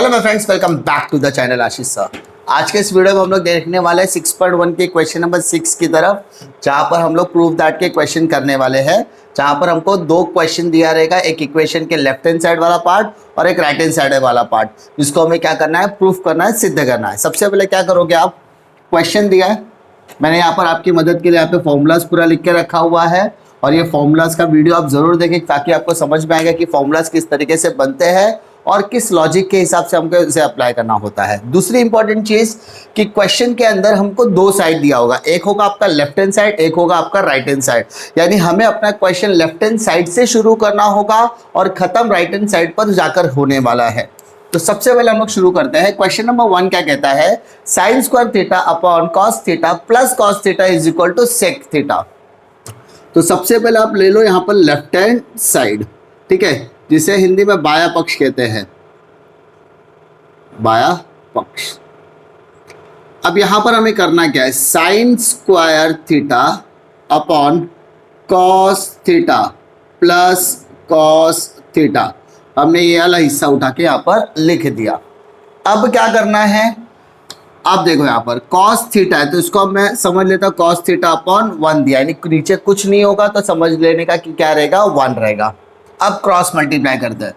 Hello my friends, welcome back to the channel Ashish sir. आज के इस वीडियो में हम लोग देखने वाले हैं 6.1 के क्वेश्चन नंबर 6 की तरफ, जहां पर हम लोग प्रूफ दैट के क्वेश्चन करने वाले हैं। जहां पर हमको दो क्वेश्चन दिया रहेगा, एक इक्वेशन के लेफ्ट हैंड साइड वाला पार्ट और एक राइट हैंड साइड वाला पार्ट, जिसको हमें क्या करना है, प्रूफ करना है, सिद्ध करना है। सबसे पहले क्या करोगे आप, क्वेश्चन दिया है, मैंने यहाँ पर आपकी मदद के लिए यहाँ पे फॉर्मूलाज पूरा लिख के रखा हुआ है, और ये फॉर्मूलाज का वीडियो आप जरूर देखें ताकि आपको समझ में आएगा कि फॉर्मूलाज किस तरीके से बनते हैं और किस लॉजिक के हिसाब से हमको इसे अप्लाई करना होता है। दूसरी इंपॉर्टेंट चीज कि क्वेश्चन के अंदर हमको दो साइड दिया होगा, एक होगा आपका लेफ्ट हैंड साइड, एक होगा आपका राइट हैंड साइड। यानी हमें अपना क्वेश्चन लेफ्ट हैंड साइड से शुरू करना होगा और खत्म राइट हैंड साइड पर जाकर होने वाला है। तो सबसे पहले हम लोग शुरू करते हैं। क्वेश्चन नंबर 1 क्या कहता है, sine square theta upon cos theta plus cos theta is equal to sec theta. तो सबसे पहले आप ले लो यहाँ पर लेफ्ट हैंड साइड, ठीक है, जिसे हिंदी में बाया पक्ष कहते हैं, बाया पक्ष। अब यहां पर हमें करना क्या है, sine square theta upon cos theta plus cos theta, हमने ये वाला हिस्सा उठा के यहां पर लिख दिया। अब क्या करना है, अब देखो यहाँ पर cos थीटा है तो इसको मैं समझ लेता हूँ cos थीटा अपॉन 1 दिया, यानी नीचे कुछ नहीं होगा तो समझ लेने का कि क्या रहेगा, 1 रहेगा। अब क्रॉस मल्टीप्लाई करते हैं,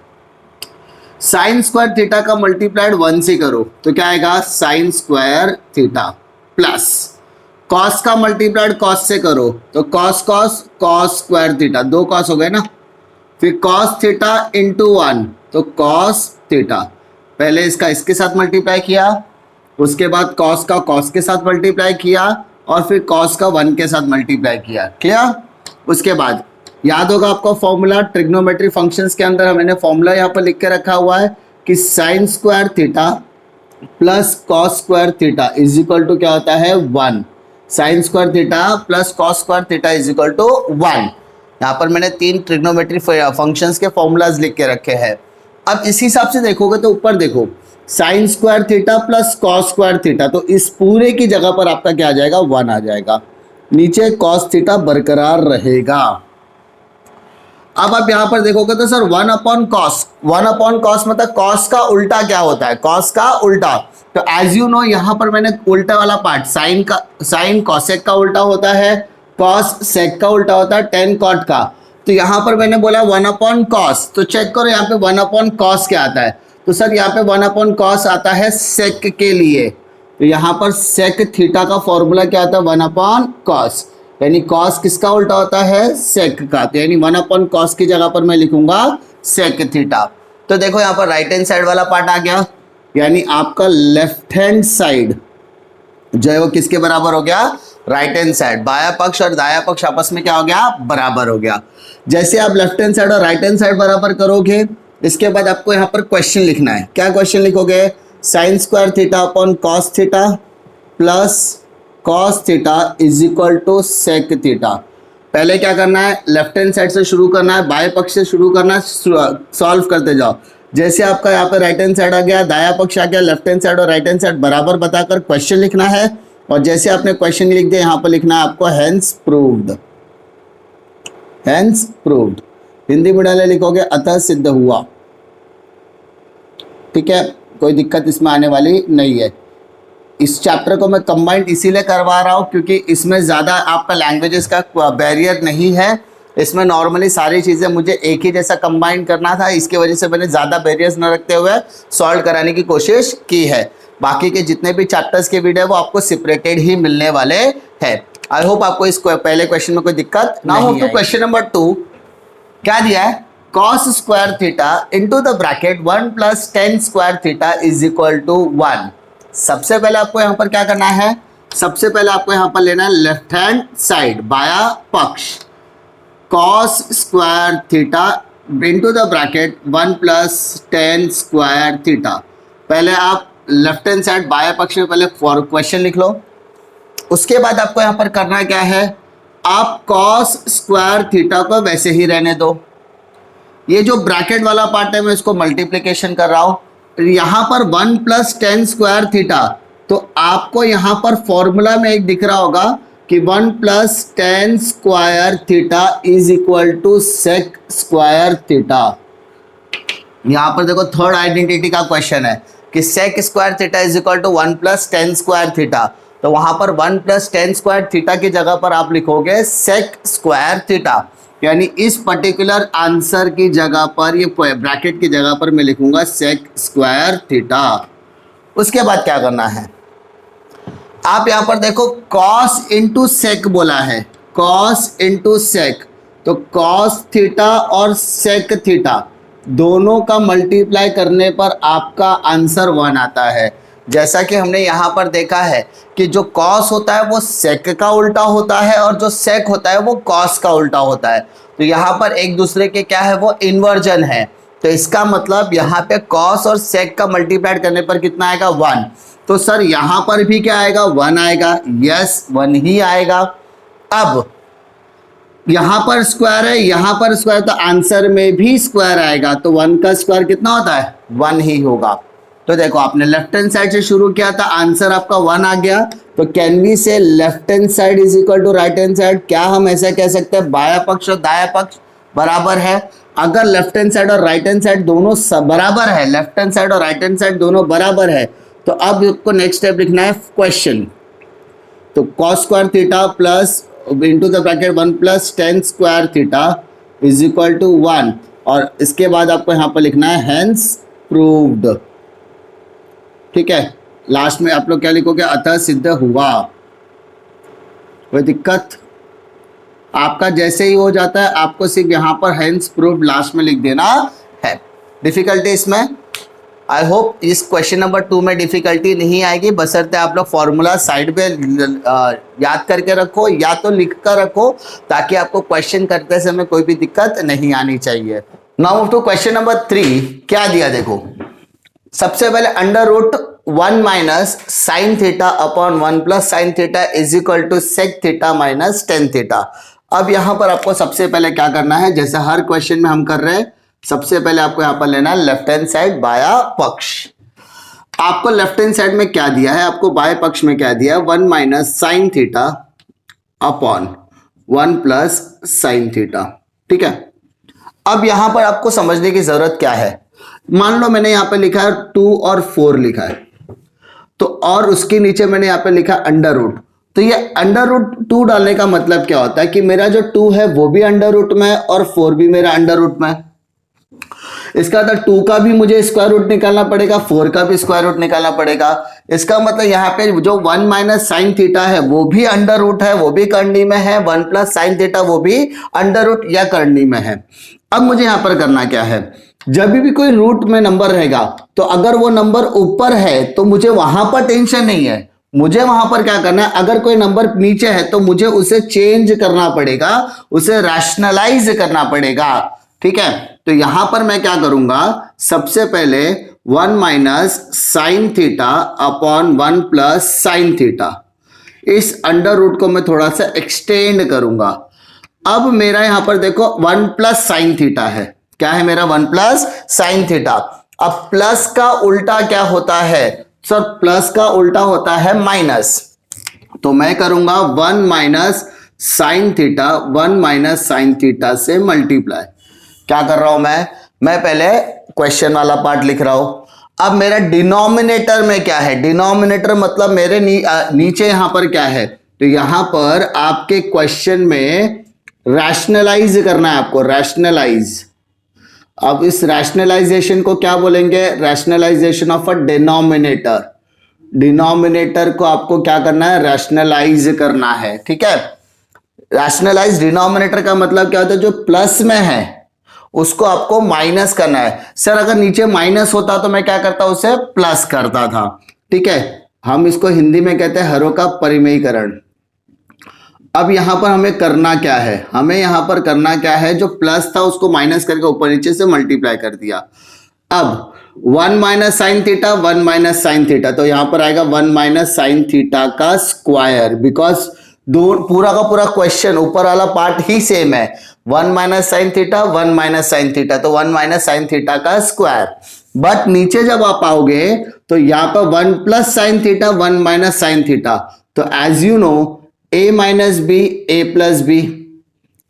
साइन स्क्वायर थीटा का मल्टीप्लाइड 1 से करो तो क्या आएगा, sign square theta plus cos का मल्टीप्लाइड कॉस से करो तो cos cos cos square theta, दो कॉस हो गए ना, फिर कॉस थीटा इंटू 1 तो कॉस थीटा, पहले इसका इसके साथ मल्टीप्लाई किया, उसके बाद कॉस का कॉस के साथ मल्टीप्लाई किया और फिर कॉस का 1 के साथ मल्टीप्लाई किया। क्लियर? उसके बाद याद होगा आपको फॉर्मूला, ट्रिग्नोमेट्री फंक्शंस के अंदर मैंने फॉर्मूला यहाँ पर लिख के रखा हुआ है कि sine square theta plus cos square theta is equal to क्या होता है, 1। Sine square theta plus cos square theta is equal to 1। यहाँ पर मैंने 3 ट्रिग्नोमेट्री फंक्शंस के फॉर्मूलाज लिख के रखे हैं। अब इस हिसाब से देखोगे तो ऊपर देखो, sine square theta plus cos square theta, तो इस पूरे की जगह पर आपका क्या आ जाएगा, 1 आ जाएगा, नीचे कॉस थीटा बरकरार रहेगा। अब आप यहां पर देखोगे तो sir 1 upon cos, 1 upon cos मतलब कॉस का उल्टा क्या होता है, कॉस का उल्टा। तो एज यू नो यहाँ पर मैंने उल्टा वाला पार्ट, साइन कॉसेक का उल्टा होता है, कॉस सेक का उल्टा होता है, टेन कॉट का। तो यहाँ पर मैंने बोला 1 अपॉन कॉस, तो चेक करो यहाँ पे 1 अपॉन कॉस क्या आता है, तो सर यहाँ पे 1 अपॉन कॉस आता है सेक के लिए, तो यहाँ पर सेक थीटा का फॉर्मूला क्या आता है, 1 अपॉन कॉस, यानी कॉस किसका उल्टा होता है, सेक का, तो यानी 1 अपॉन कॉस की जगह पर मैं लिखूंगा सेक थीटा। तो देखो यहाँ पर राइट हैंड साइड वाला पार्ट आ गया, यानी आपका लेफ्ट हैंड साइड जो है वो किसके बराबर हो गया, राइट हैंड साइड। बाया पक्ष और दाया पक्ष आपस में क्या हो गया, बराबर हो गया। जैसे आप लेफ्ट हैंड साइड और राइट हैंड साइड बराबर करोगे, इसके बाद आपको यहाँ पर क्वेश्चन लिखना है। क्या क्वेश्चन लिखोगे, sine square theta upon cos theta plus cos theta is equal to sec theta. पहले क्या करना है, लेफ्ट हैंड साइड से शुरू करना है, बाएं पक्ष से शुरू करना है, सॉल्व करते जाओ। जैसे आपका यहाँ पर राइट हैंड साइड आ गया, दाया पक्ष आ गया, लेफ्ट हैंड साइड और राइट हैंड साइड बराबर बताकर क्वेश्चन लिखना है, और जैसे आपने क्वेश्चन लिख दिया यहाँ पर लिखना है आपको hence proved, hence proved. Hindi medium में लिखोगे अतः सिद्ध हुआ, ठीक है, कोई दिक्कत इसमें आने वाली नहीं है। इस चैप्टर को मैं कंबाइंड इसीलिए करवा रहा हूँ क्योंकि इसमें ज़्यादा आपका लैंग्वेजेस का बैरियर नहीं है, इसमें नॉर्मली सारी चीज़ें मुझे एक ही जैसा कंबाइन करना था, इसकी वजह से मैंने ज़्यादा बैरियर्स न रखते हुए सॉल्व कराने की कोशिश की है। बाकी के जितने भी चैप्टर्स के वीडियो वो आपको सेपरेटेड ही मिलने वाले हैं। आई होप आपको इस पहले क्वेश्चन में कोई दिक्कत ना हो। तो क्वेश्चन नंबर 2 क्या दिया है, cos square theta into the bracket 1 plus tan square theta is equal to 1। सबसे पहले आपको यहाँ पर क्या करना है, सबसे पहले आपको यहाँ पर लेना है लेफ्ट हैंड साइड, बाया पक्ष, cos square theta into the bracket 1 plus tan square theta. पहले आप लेफ्ट हैंड साइड बाया पक्ष में पहले फॉर क्वेश्चन लिख लो, उसके बाद आपको यहाँ पर करना क्या है, आप cos स्क्वायर थीटा को वैसे ही रहने दो, ये जो ब्रैकेट वाला पार्ट है मैं इसको मल्टीप्लिकेशन कर रहा हूँ, यहाँ पर 1 प्लस टेन स्क्वायर थीटा, तो आपको यहाँ पर फॉर्मूला में एक दिख रहा होगा कि 1 plus tan square theta is equal to sec square theta. यहाँ पर देखो थर्ड आइडेंटिटी का क्वेश्चन है, कि sec square theta is equal to 1 plus tan square theta, तो वहां पर 1 प्लस टेन स्क्वायर थीटा की जगह पर आप लिखोगे sec स्क्वायर थीटा, यानी इस पर्टिकुलर आंसर की जगह पर, ये ब्रैकेट की जगह पर मैं लिखूंगा sec स्क्वायर थीटा। उसके बाद क्या करना है, आप यहां पर देखो cos इंटू सेक बोला है, cos इंटू सेक, तो cos थीटा और sec थीटा दोनों का मल्टीप्लाई करने पर आपका आंसर 1 आता है। जैसा कि हमने यहाँ पर देखा है कि जो cos होता है वो sec का उल्टा होता है और जो sec होता है वो cos का उल्टा होता है, तो यहाँ पर एक दूसरे के क्या है, वो इन्वर्जन है। तो इसका मतलब यहाँ पे cos और sec का मल्टीप्लाई करने पर कितना आएगा, 1। तो सर यहाँ पर भी क्या आएगा, 1 आएगा, यस 1 ही आएगा। अब यहाँ पर स्क्वायर है, यहाँ पर स्क्वायर, तो आंसर में भी स्क्वायर आएगा, तो 1 का स्क्वायर कितना होता है, 1 ही होगा। तो देखो आपने लेफ्ट हैंड साइड से शुरू किया था, आंसर आपका 1 आ गया, तो can we say left hand side is equal to right hand side. क्या हम ऐसा कह सकते हैं, बाया पक्ष और दाया पक्ष बराबर है? अगर लेफ्ट हैंड साइड और राइट हैंड साइड दोनों बराबर है, लेफ्ट हैंड साइड और राइट हैंड साइड दोनों बराबर है, तो अब आपको नेक्स्ट स्टेप लिखना है क्वेश्चन। तो cos square theta plus into the bracket 1 plus tan square theta is equal to 1, और इसके बाद आपको यहाँ पर लिखना है हेंस प्रूव्ड। ठीक है, लास्ट में आप लोग क्या लिखोगे, अतः सिद्ध हुआ। कोई दिक्कत? आपका जैसे ही हो जाता है आपको सिर्फ यहाँ पर हेंस प्रूव्ड लास्ट में लिख देना है। डिफिकल्टी इसमें, आई होप इस क्वेश्चन नंबर 2 में डिफिकल्टी नहीं आएगी, बशर्ते आप लोग फॉर्मूला साइड पे याद करके रखो या तो लिख कर रखो, ताकि आपको क्वेश्चन करते समय कोई भी दिक्कत नहीं आनी चाहिए। Now move to question number 3। क्या दिया देखो, सबसे पहले under root 1 minus sine theta upon 1 plus sine theta is equal to sec theta minus tan theta. अब यहां पर आपको सबसे पहले क्या करना है, जैसे हर क्वेश्चन में हम कर रहे हैं, सबसे पहले आपको यहां पर लेना है लेफ्ट हैंड साइड बाया पक्ष। आपको लेफ्ट हैंड साइड में क्या दिया है, आपको बाएं पक्ष में क्या दिया है, 1 minus sine theta upon 1 plus sine theta. ठीक है, अब यहां पर आपको समझने की जरूरत क्या है, मान लो मैंने यहां पे लिखा है 2 और 4 लिखा है, तो और उसके नीचे मैंने यहां पे लिखा अंडर रूट, तो ये अंडर रूट 2 डालने का मतलब क्या होता है कि मेरा जो 2 है वो भी अंडर रूट में है और 4 भी मेरा अंडर रूट में है। इसका मतलब 2 का भी मुझे स्क्वायर रूट निकालना पड़ेगा, 4 का भी स्क्वायर रूट निकालना पड़ेगा। इसका मतलब यहाँ पे जो 1 माइनस साइन थीटा है वो भी अंडर रूट है, वो भी करनी में है, 1 प्लस साइन थीटा वो भी अंडर रूट या करनी में है। अब मुझे यहाँ पर करना क्या है, जब भी कोई रूट में नंबर रहेगा तो अगर वो नंबर ऊपर है तो मुझे वहां पर टेंशन नहीं है, मुझे वहां पर क्या करना है, अगर कोई नंबर नीचे है तो मुझे उसे चेंज करना पड़ेगा, उसे रैशनलाइज करना पड़ेगा। ठीक है, तो यहां पर मैं क्या करूंगा, सबसे पहले 1 minus sine theta upon 1 plus sine theta, इस अंडर रूट को मैं थोड़ा सा एक्सटेंड करूंगा। अब मेरा यहां पर देखो 1 प्लस साइन थीटा है, क्या है मेरा 1 प्लस साइन थीटा। अब प्लस का उल्टा क्या होता है सर, प्लस का उल्टा होता है माइनस, तो मैं करूंगा 1 minus sine theta 1 minus sine theta से मल्टीप्लाई। क्या कर रहा हूं मैं पहले क्वेश्चन वाला पार्ट लिख रहा हूं। अब मेरा डिनोमिनेटर में क्या है, डिनोमिनेटर मतलब मेरे नीचे यहां पर क्या है, तो यहां पर आपके क्वेश्चन में रैशनलाइज करना है आपको, रैशनलाइज। अब इस रैशनलाइजेशन को क्या बोलेंगे, rationalisation of a denominator. Denominator को आपको क्या करना है, रैशनलाइज करना है। ठीक है, रैशनलाइज डिनोमिनेटर का मतलब क्या होता है, जो प्लस में है उसको आपको माइनस करना है। सर अगर नीचे माइनस होता तो मैं क्या करता, उसे प्लस करता था। ठीक है, हम इसको हिंदी में कहते हैं हरों का परिमेयीकरण। अब यहां पर हमें करना क्या है, हमें यहां पर करना क्या है, जो प्लस था उसको माइनस करके ऊपर नीचे से मल्टीप्लाई कर दिया। अब 1 minus sine theta 1 minus sine theta, तो यहां पर आएगा 1 माइनस साइन थीटा का स्क्वायर, बिकॉज दो पूरा का पूरा क्वेश्चन ऊपर वाला पार्ट ही सेम है, 1 minus sine theta 1 minus sine theta, तो 1 माइनस साइन थीटा का स्क्वायर। बट नीचे जब आप आओगे तो यहाँ पर 1 plus sine theta 1 minus sine theta, तो as you know a minus B A plus b,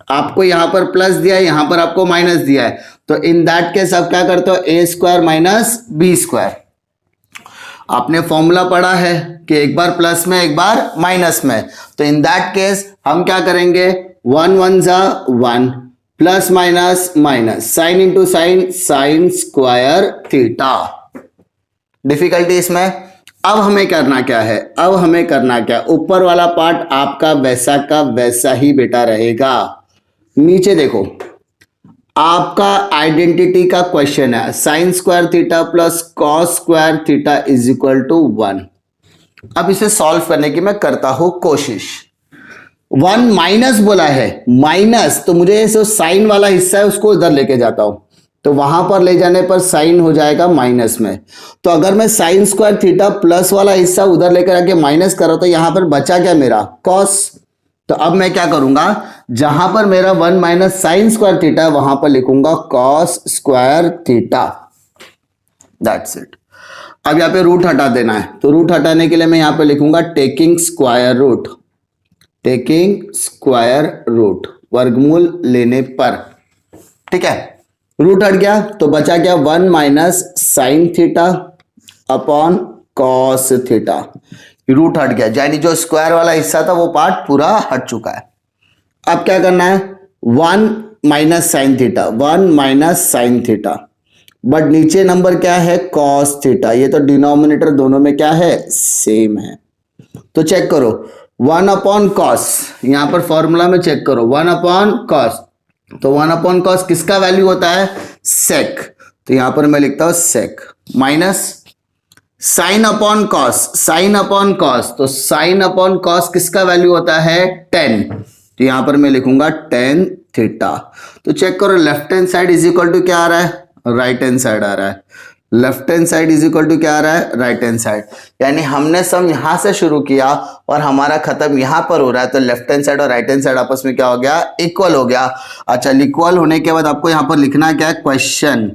आपको यहां पर प्लस दिया है, यहां पर आपको माइनस दिया है, तो इन दैट केस आप क्या करते हो, ए स्क्वायर माइनस बी स्क्वायर। आपने फॉर्मूला पढ़ा है कि एक बार प्लस में एक बार माइनस में, तो इन दैट केस हम क्या करेंगे, 1 1 जा 1 plus minus minus, sine into sine, sine square theta. Difficulty इसमें अब हमें करना क्या है, अब हमें करना क्या, ऊपर वाला पार्ट आपका वैसा का वैसा ही बेटा रहेगा। नीचे देखो, आपका आइडेंटिटी का क्वेश्चन है, sine square theta plus cos square theta is equal to 1। अब इसे सॉल्व करने की मैं करता हूं कोशिश। 1 माइनस बोला है, माइनस तो मुझे जो साइन वाला हिस्सा है उसको इधर लेके जाता हूं, तो वहां पर ले जाने पर साइन हो जाएगा माइनस में। तो अगर मैं साइन स्क्वायर थीटा प्लस वाला हिस्सा उधर लेकर आके माइनस करो तो यहां पर बचा क्या मेरा, कॉस। तो अब मैं क्या करूंगा, जहां पर मेरा 1 माइनस साइन स्क्वायर थीटा वहां पर लिखूंगा cos square theta, that's it. अब यहां पे रूट हटा देना है, तो रूट हटाने के लिए मैं यहां पे लिखूंगा taking square root, taking square root, वर्गमूल लेने पर, ठीक है। रूट हट गया तो बचा क्या, 1 minus sine theta upon cos theta. Root हट गया, यानी जो स्क्वायर वाला हिस्सा था वो पार्ट पूरा हट चुका है। अब क्या करना है, 1 minus sine theta, 1 minus sine theta, but नीचे नंबर क्या है, कॉस थीटा। ये तो डिनोमिनेटर दोनों में क्या है, सेम है। तो चेक करो, 1 अपॉन कॉस, यहां पर फॉर्मूला में चेक करो, 1 अपॉन कॉस, तो 1 अपॉन कॉस किसका वैल्यू होता है, सेक, तो यहां पर मैं लिखता हूं sec, minus sine upon cos, sine upon cos, तो साइन अपॉन कॉस किसका वैल्यू होता है, 10, तो यहां पर मैं लिखूंगा tan थीटा। तो चेक करो, left hand side is equal to क्या आ रहा है, राइट हैंड साइड आ रहा है, left hand side is equal to क्या आ रहा है, राइट हैंड साइड। यानी हमने सम यहां से शुरू किया और हमारा खत्म यहां पर हो रहा है, तो लेफ्ट हैंड साइड और राइट हैंड साइड आपस में क्या हो गया, इक्वल हो गया। अच्छा, इक्वल होने के बाद आपको यहां पर लिखना क्या है, क्वेश्चन।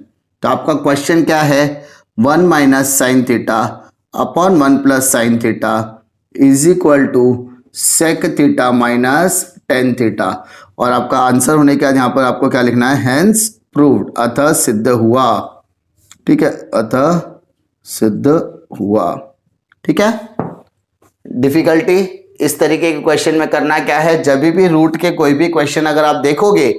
तो आपका क्वेश्चन क्या है, 1 minus sine theta upon 1 plus sine theta is equal to sec theta minus tan theta. और आपका आंसर होने के बाद यहाँ पर आपको क्या लिखना है, हेंस प्रूव्ड, अतः सिद्ध हुआ, ठीक है, अतः सिद्ध हुआ, ठीक है। डिफिकल्टी इस तरीके के क्वेश्चन में करना क्या है, जब भी रूट के कोई भी क्वेश्चन अगर आप देखोगे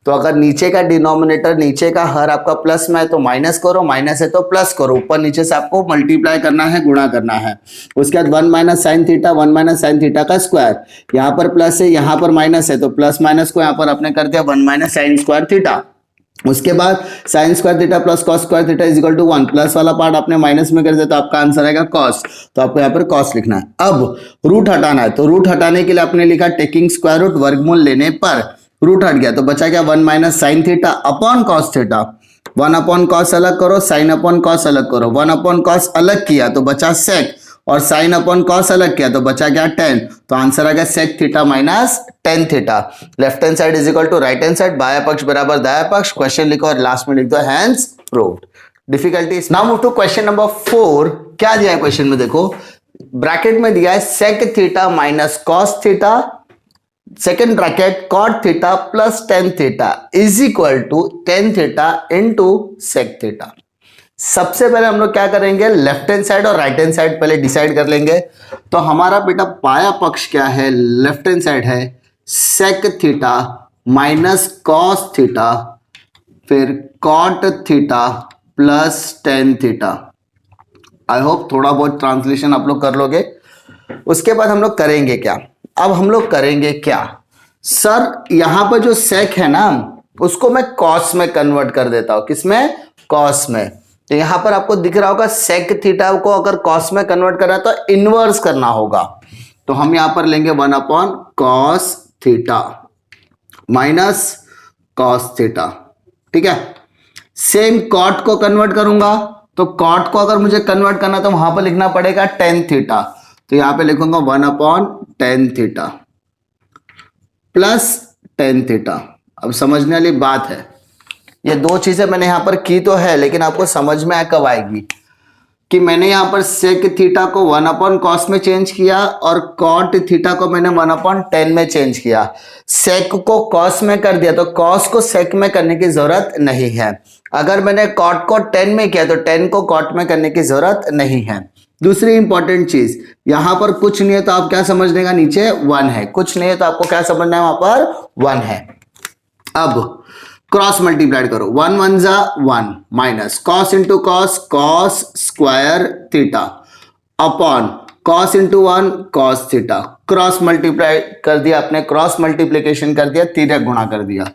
तो अगर नीचे का डिनोमिनेटर, नीचे का हर आपका प्लस में है तो माइनस करो, माइनस है तो प्लस करो, ऊपर नीचे से आपको मल्टीप्लाई करना है, गुणा करना है। उसके बाद 1 minus sine theta, 1 minus sine theta का स्क्वायर, यहाँ पर प्लस है यहाँ पर माइनस है, तो प्लस माइनस को यहाँ पर आपने कर दिया 1 माइनस साइन स्क्वायर थीटा। उसके बाद sine square theta plus cos square theta is equal to 1, plus वाला पार्ट आपने माइनस में कर दिया तो आपका आंसर आएगा कॉस, तो आपको यहाँ पर कॉस लिखना है। अब रूट हटाना है, तो रूट हटाने के लिए आपने लिखा टेकिंग स्क्वायर रूट, वर्गमूल लेने पर रूट हट गया तो बचा क्या, 1 minus sine theta upon cos theta. 1 upon cos अलग करो, साइन अपॉन कॉस अलग करो, 1 अपॉन कॉस अलग किया तो बचा सेक, और साइन अपॉन कॉस अलग किया तो बचा क्या, tan, तो आंसर आ गया sec theta minus tan theta. Left hand side is equal to right hand side, बाया पक्ष बराबर दाया पक्ष, क्वेश्चन लिखो और लास्ट में लिख दो hence proved. Difficulty now move to question number 4। क्या दिया है क्वेश्चन में, देखो ब्रैकेट में दिया है sec theta minus cos theta, second bracket cot theta plus tan theta is equal to tan theta into sec theta. सबसे पहले हम लोग क्या करेंगे, लेफ्ट हैंड साइड और राइट हैंड साइड पहले डिसाइड कर लेंगे। तो हमारा बेटा बाया पक्ष क्या है, लेफ्ट हैंड साइड है sec theta minus cos theta, फिर cot theta plus tan theta. I hope थोड़ा बहुत ट्रांसलेशन आप लोग कर लोगे। उसके बाद हम लोग करेंगे क्या, अब हम लोग करेंगे क्या, सर यहां पर जो सेक है ना उसको मैं कॉस में कन्वर्ट कर देता हूं, किसमें, कॉस में। तो यहां पर आपको दिख रहा होगा सेक थीटा को अगर कॉस में कन्वर्ट करना है तो इनवर्स करना होगा, तो हम यहां पर लेंगे 1 upon cos theta minus cos theta, ठीक है। सेम कॉट को कन्वर्ट करूंगा, तो कॉट को अगर मुझे कन्वर्ट करना तो वहां पर लिखना पड़ेगा tan थीटा, तो यहां पे लिखूंगा 1 upon tan theta plus tan theta. अब समझने वाली बात है, ये दो चीजें मैंने यहां पर की तो है, लेकिन आपको समझ में कब आएगी कि मैंने यहां पर सेक थीटा को 1 अपॉन कॉस में चेंज किया और कॉट थीटा को मैंने 1 अपॉन tan में चेंज किया। सेक को कॉस में कर दिया तो कॉस को सेक में करने की जरूरत नहीं है। अगर मैंने कॉट को tan में किया तो tan को कॉट में करने की जरूरत नहीं है। दूसरी इंपॉर्टेंट चीज, यहां पर कुछ नहीं है तो आप क्या समझने का, नीचे 1 है, कुछ नहीं है तो आपको क्या समझना है, वहां पर 1 है। अब क्रॉस मल्टीप्लाइड करो, 1 1 जा 1 minus cos into cos, cos square theta upon cos into 1 cos theta. Cross multiply कर दिया आपने, क्रॉस मल्टीप्लीकेशन कर दिया, तिर्यक गुणा कर दिया।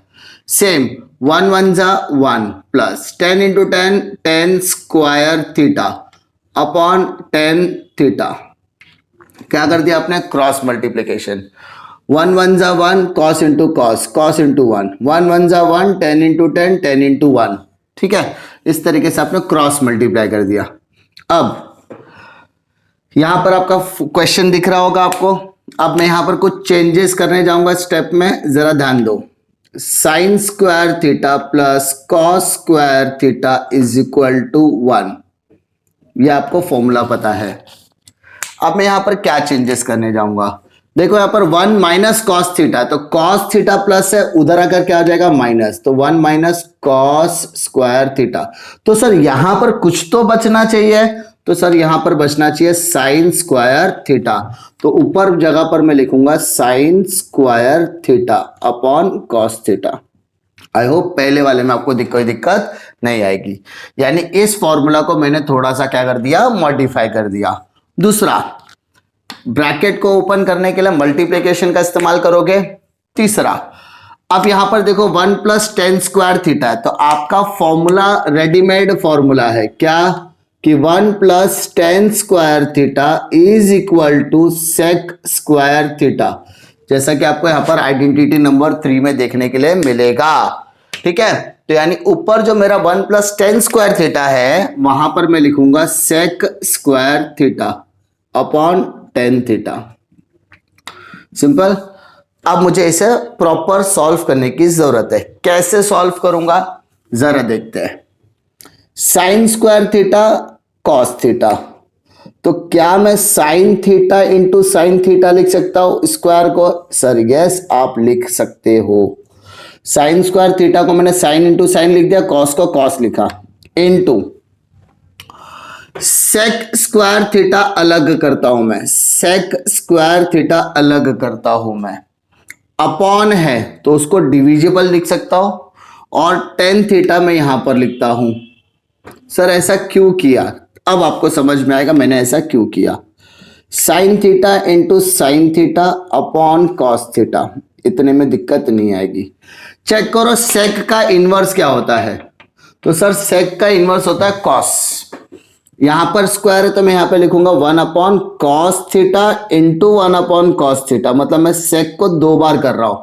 सेम 1 1 जा 1 plus 10 into 10 10 square theta upon 10 theta. क्या कर दिया आपने, क्रॉस मल्टीप्लीकेशन। 1 1 जा 1 cos into cos, cos into 1, 1 1 जा 1 10 इंटू 10 10 इंटू 1। ठीक है, इस तरीके से आपने क्रॉस मल्टीप्लाई कर दिया। अब यहां पर आपका क्वेश्चन दिख रहा होगा आपको। अब मैं यहां पर कुछ चेंजेस करने जाऊंगा स्टेप में, जरा ध्यान दो। Sine square theta plus cos square theta is equal to 1, ये आपको फॉर्मूला पता है। अब मैं यहां पर क्या चेंजेस करने जाऊंगा, देखो यहां पर 1 माइनस कॉस थीटा, तो कॉस थीटा प्लस है, उधर आकर क्या आ जाएगा माइनस, तो 1 माइनस कॉस स्क्वायर थीटा। तो सर यहां पर कुछ तो बचना चाहिए, तो सर यहां पर बचना चाहिए साइन स्क्वायर थीटा, तो ऊपर जगह पर मैं लिखूंगा sign square theta upon cos theta. I hope पहले वाले में आपको कोई दिक्कत नहीं आएगी। यानी इस फॉर्मूला को मैंने थोड़ा सा क्या कर दिया, मॉडिफाई कर दिया। दूसरा, ब्रैकेट को ओपन करने के लिए मल्टीप्लिकेशन का इस्तेमाल करोगे। तीसरा, अब यहां पर देखो 1 प्लस 10 स्क्वायर थीटा है, तो आपका फॉर्मूला रेडीमेड फॉर्मूला है क्या, कि 1 plus 10 square theta is equal to sec square theta, जैसा कि आपको यहां पर आइडेंटिटी नंबर 3 में देखने के लिए मिलेगा। ठीक है, तो यानी ऊपर जो मेरा 1 प्लस 10 स्क्वायर थीटा है, वहां पर मैं लिखूंगा sec square theta upon 10 theta. Simple. अब मुझे इसे प्रॉपर सॉल्व करने की जरूरत है। कैसे सॉल्व करूंगा जरा देखते हैं। Sign square theta cos theta, तो क्या मैं sign theta into sine theta लिख सकता हूं स्क्वायर को, सर यस आप लिख सकते हो। साइन स्क्वायर थीटा को मैंने साइन इंटू साइन लिख दिया, कॉस को कॉस लिखा, इंटू सेक स्क्वायर थीटा अलग करता हूं मैं, सेक स्क्वायर थीटा अलग करता हूं मैं, अपॉन है तो उसको डिविजिबल लिख सकता हूं, और टेन थीटा मैं यहां पर लिखता हूं। सर ऐसा क्यों किया, अब आपको समझ में आएगा मैंने ऐसा क्यों किया। Sign theta into sine theta upon cos theta, इतने में दिक्कत नहीं आएगी। चेक करो सेक का इनवर्स क्या होता है, तो सर सेक का इनवर्स होता है कॉस। यहां पर स्क्वायर है तो मैं यहां पे लिखूंगा 1 upon cos theta into 1 upon cos theta, मतलब मैं सेक को 2 बार कर रहा हूं,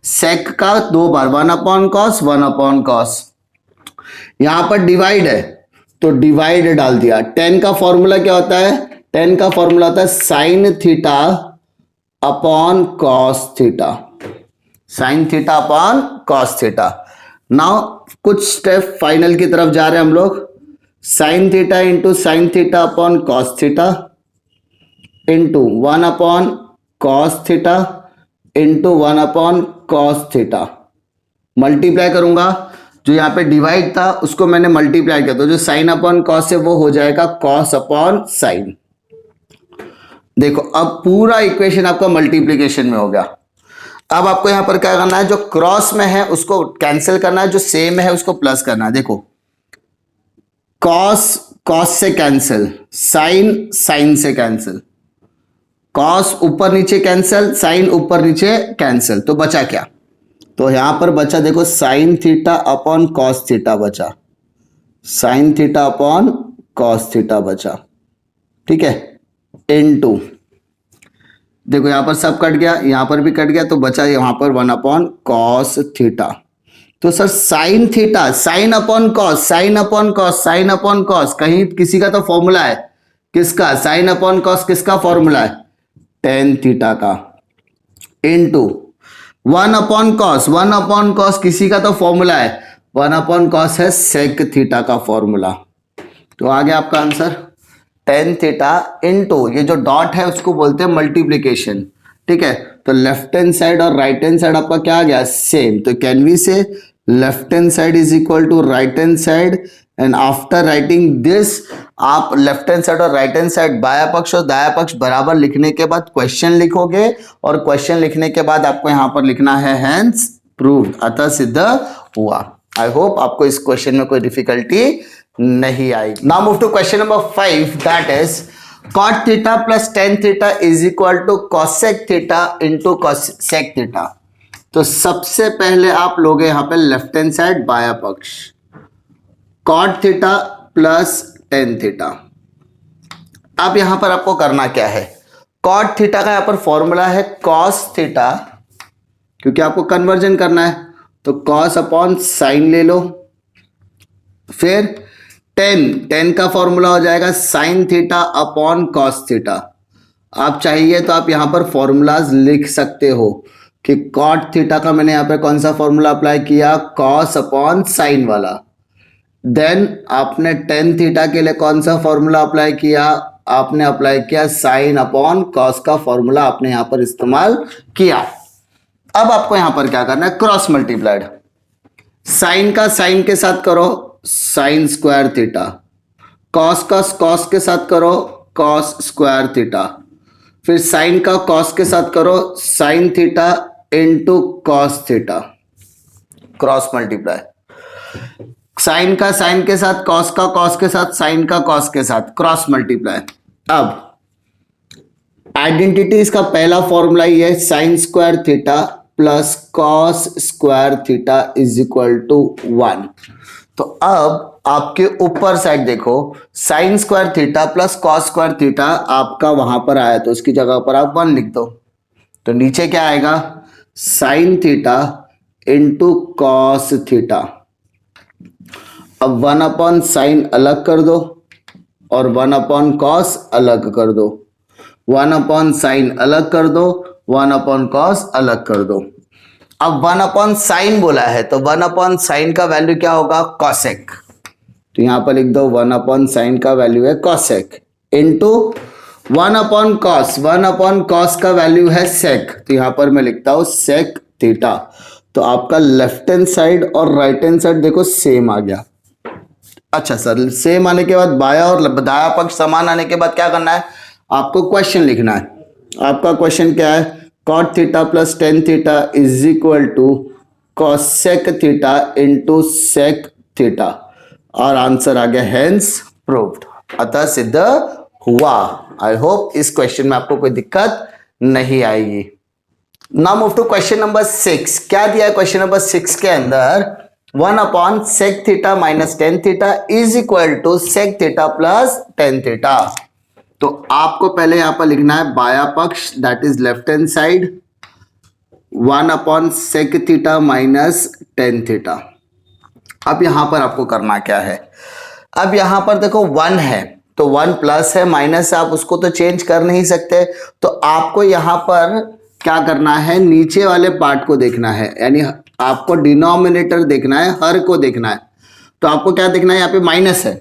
सेक का 2 बार, 1 अपॉन कॉस 1 अपॉन कॉस। यहां पर डिवाइड है तो डिवाइड डाल दिया। 10 का फॉर्मूला क्या होता है, 10 का फॉर्मूला होता है sign theta upon cos theta, sign theta upon cos theta. Now कुछ स्टेप फाइनल की तरफ जा रहे हैं हम लोग। Sign theta into sine theta upon cos theta into 1 upon cos theta into 1 upon cos theta. Multiply करूंगा, जो यहाँ पे डिवाइड था उसको मैंने मल्टीप्लाई किया, तो जो साइन अपॉन कॉस है वो हो जाएगा कॉस अपॉन साइन। देखो अब पूरा इक्वेशन आपका मल्टीप्लीकेशन में हो गया। अब आपको यहां पर क्या करना है, जो क्रॉस में है उसको कैंसिल करना है, जो सेम है उसको प्लस करना है। देखो कॉस कॉस से कैंसिल, साइन साइन से कैंसिल, कॉस ऊपर नीचे कैंसिल, साइन ऊपर नीचे कैंसिल, तो बचा क्या, तो यहां पर बचा देखो sine theta upon cos theta बचा, sine theta upon cos theta बचा। ठीक है, इनटू देखो यहां पर सब कट गया, यहां पर भी कट गया, तो बचा यहां पर 1 अपॉन कॉस थीटा। तो sir sine theta, sign upon cos, sine upon cos, sine upon cos, कहीं किसी का तो फॉर्मूला है, किसका, साइन अपॉन कॉस किसका फॉर्मूला है, टेन थीटा का, into 1 upon cos, 1 upon cos किसी का तो फॉर्मूला है, 1 अपॉन कॉस है सेक थीटा का फॉर्मूला। तो आ गया आपका आंसर टेन थीटा इनटू ये जो डॉट है उसको बोलते हैं मल्टीप्लीकेशन। ठीक है, तो लेफ्ट हैंड साइड और राइट हैंड साइड आपका क्या आ गया, सेम, तो can we say left hand side is equal to right hand side and after writing this आप लेफ्ट हैंड साइड और राइट हैंड साइड बाया पक्ष और दाया पक्ष बराबर लिखने के बाद क्वेश्चन लिखोगे और क्वेश्चन लिखने के बाद आपको यहां पर लिखना है हेंस प्रूव्ड, अतः सिद्ध हुआ। आई होप आपको इस क्वेश्चन में कोई डिफिकल्टी नहीं आएगी। Now move to question number 5, that is cot theta plus tan theta is equal to cosec theta into cosec theta. तो सबसे पहले आप लोगे यहां पे लेफ्ट हैंड साइड बाया पक्ष, cot theta plus tan theta. अब यहां पर आपको करना क्या है, cot थीटा का यहां पर फॉर्मूला है cos थीटा, क्योंकि आपको कन्वर्जन करना है तो cos अपॉन साइन ले लो, फिर tan का फॉर्मूला हो जाएगा sin theta upon cos theta. आप चाहिए तो आप यहां पर फॉर्मूलाज लिख सकते हो कि cot थीटा का मैंने यहां पे कौन सा फॉर्मूला अप्लाई किया, cos अपॉन साइन वाला। देन आपने tan थीटा के लिए कौन सा फॉर्मूला अप्लाई किया, आपने अप्लाई किया sin अपॉन cos का फॉर्मूला आपने यहां पर इस्तेमाल किया। अब आपको यहां पर क्या करना है, क्रॉस मल्टीप्लाइड, साइन का साइन के साथ करो साइन स्क्वायर थीटा, कॉस का कॉस के साथ करो कॉस स्क्वायर थीटा, फिर साइन का कॉस के साथ करो sine theta into cos theta, cross multiply. Sine का साइन के साथ, कॉस का कॉस के साथ, साइन का कॉस के साथ, क्रॉस मल्टीप्लाई। अब आइडेंटिटीज का पहला फॉर्मूला ये है, sine square theta plus cos square theta is equal to 1। तो अब आपके ऊपर साइड देखो, sine square theta plus cos square theta आपका वहां पर आया तो उसकी जगह पर आप 1 लिख दो। तो नीचे क्या आएगा, sign theta into cos theta. अब 1 अपॉन साइन अलग कर दो और 1 अपॉन कॉस अलग कर दो, 1 अपॉन साइन अलग कर दो, 1 अपॉन कॉस अलग कर दो। अब 1 अपॉन साइन बोला है तो 1 अपॉन साइन का वैल्यू क्या होगा, कॉसेक। तो यहां पर लिख दो 1 अपॉन साइन का वैल्यू है cosec into 1 upon cos, 1 upon cos का वैल्यू है सेक, तो यहां पर मैं लिखता हूं सेक थीटा। तो आपका लेफ्ट हैंड साइड और राइट हैंड साइड देखो सेम आ गया। अच्छा सर, सेम आने के बाद बाया और दाया पक्ष समान आने के बाद क्या करना है, आपको क्वेश्चन लिखना है। आपका क्वेश्चन क्या है, cot theta plus tan theta is equal to cosec theta into sec theta, और आंसर आ गया हेंस प्रूव्ड, अतः सिद्ध हुआ। आई होप इस क्वेश्चन में आपको कोई दिक्कत नहीं आएगी। Now move to question number 6। क्या दिया है क्वेश्चन नंबर 6 के अंदर, 1 upon sec theta minus tan theta is equal to sec theta plus tan theta. तो आपको पहले यहां पर लिखना है बाया पक्ष, that is left hand side, 1 upon sec theta minus tan theta. अब यहां पर आपको करना क्या है, अब यहां पर देखो 1 है तो 1 प्लस है, माइनस है, आप उसको तो चेंज कर नहीं सकते। तो आपको यहां पर क्या करना है, नीचे वाले पार्ट को देखना है, यानी आपको डिनोमिनेटर देखना है, हर को देखना है। तो आपको क्या देखना है, यहाँ पे माइनस है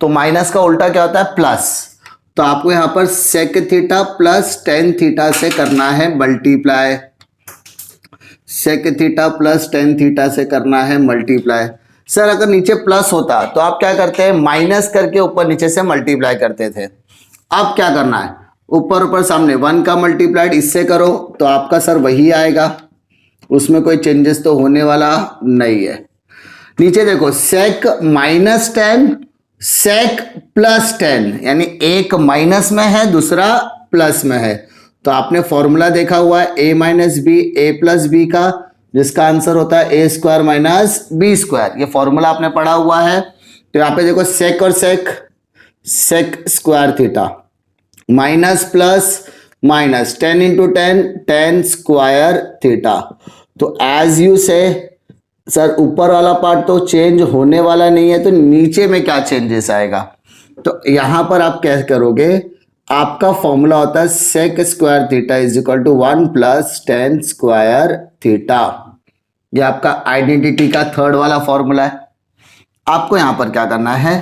तो माइनस का उल्टा क्या होता है, प्लस। तो आपको यहां पर sec theta plus tan theta से करना है multiply, sec theta plus tan theta से करना है मल्टीप्लाई। सर अगर नीचे प्लस होता तो आप क्या करते हैं, माइनस करके ऊपर नीचे से मल्टीप्लाई करते थे। अब क्या करना है, ऊपर ऊपर सामने 1 का मल्टीप्लाइड इससे करो तो आपका सर वही आएगा, उसमें कोई चेंजेस तो होने वाला नहीं है। नीचे देखो sec minus tan, sec plus tan, यानी एक माइनस में है दूसरा प्लस में है। तो आपने फॉर्मूला देखा हुआ है a minus B A plus B का, जिसका आंसर होता है A square minus B square. ये फॉर्मूला आपने पढ़ा हुआ है। तो यहाँ पे देखो sec और sec square theta minus plus minus tan into tan square theta. तो एज यू से सर ऊपर वाला पार्ट तो चेंज होने वाला नहीं है, तो नीचे में क्या चेंजेस आएगा। तो यहां पर आप क्या करोगे, आपका फॉर्मूला होता है sec square theta is equal to 1 plus tan square theta. ये आपका आइडेंटिटी का थर्ड वाला फॉर्मूला है। आपको यहां पर क्या करना है,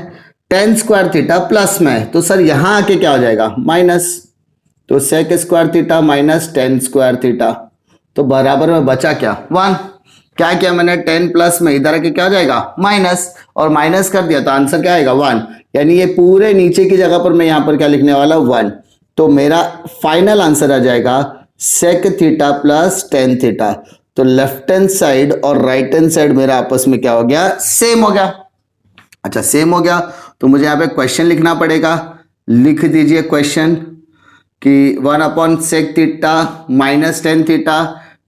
tan स्क्वायर थीटा प्लस में है तो सर यहां आके क्या हो जाएगा, माइनस। तो sec square theta minus tan square theta, तो बराबर में बचा क्या, 1। क्या किया मैंने, 10 प्लस में इधर आके क्या हो जाएगा माइनस, और माइनस कर दिया तो आंसर क्या आएगा 1, यानी ये पूरे नीचे की जगह पर मैं यहां पर क्या लिखने वाला 1, तो मेरा फाइनल आंसर आ जाएगा sec theta plus tan theta. तो लेफ्ट हैंड साइड और राइट हैंड साइड मेरा आपस में क्या हो गया, सेम हो गया। अच्छा सेम हो गया तो मुझे यहाँ पे क्वेश्चन लिखना पड़ेगा, लिख दीजिए क्वेश्चन कि 1 upon sec theta minus tan theta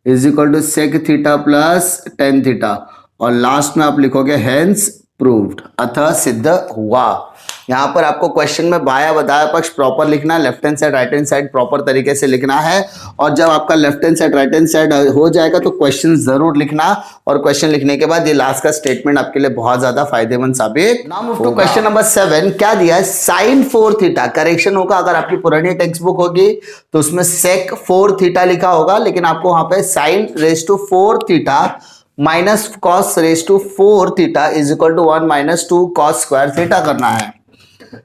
is equal to sec theta plus tan theta, और लास्ट में आप लिखोगे हेंस प्रूव्ड, अतः सिद्ध हुआ। यहां पर आपको क्वेश्चन में बाया बदाया पक्ष प्रॉपर लिखना है, left hand side right hand side proper तरीके से लिखना है, और जब आपका left hand side right hand side हो जाएगा तो क्वेश्चन जरूर लिखना, और क्वेश्चन लिखने के बाद ये लास्ट का स्टेटमेंट आपके लिए बहुत ज्यादा फायदेमंद साबित। Now move to question number 7। क्या दिया है, साइन 4 थीटा। करेक्शन होगा, अगर आपकी पुरानी टेक्स्ट बुक होगी तो उसमें सेक 4 थीटा लिखा होगा, लेकिन आपको वहां पे sine raise to 4 theta minus cos raise to 4 theta is equal to 1 minus 2 cos square theta करना है।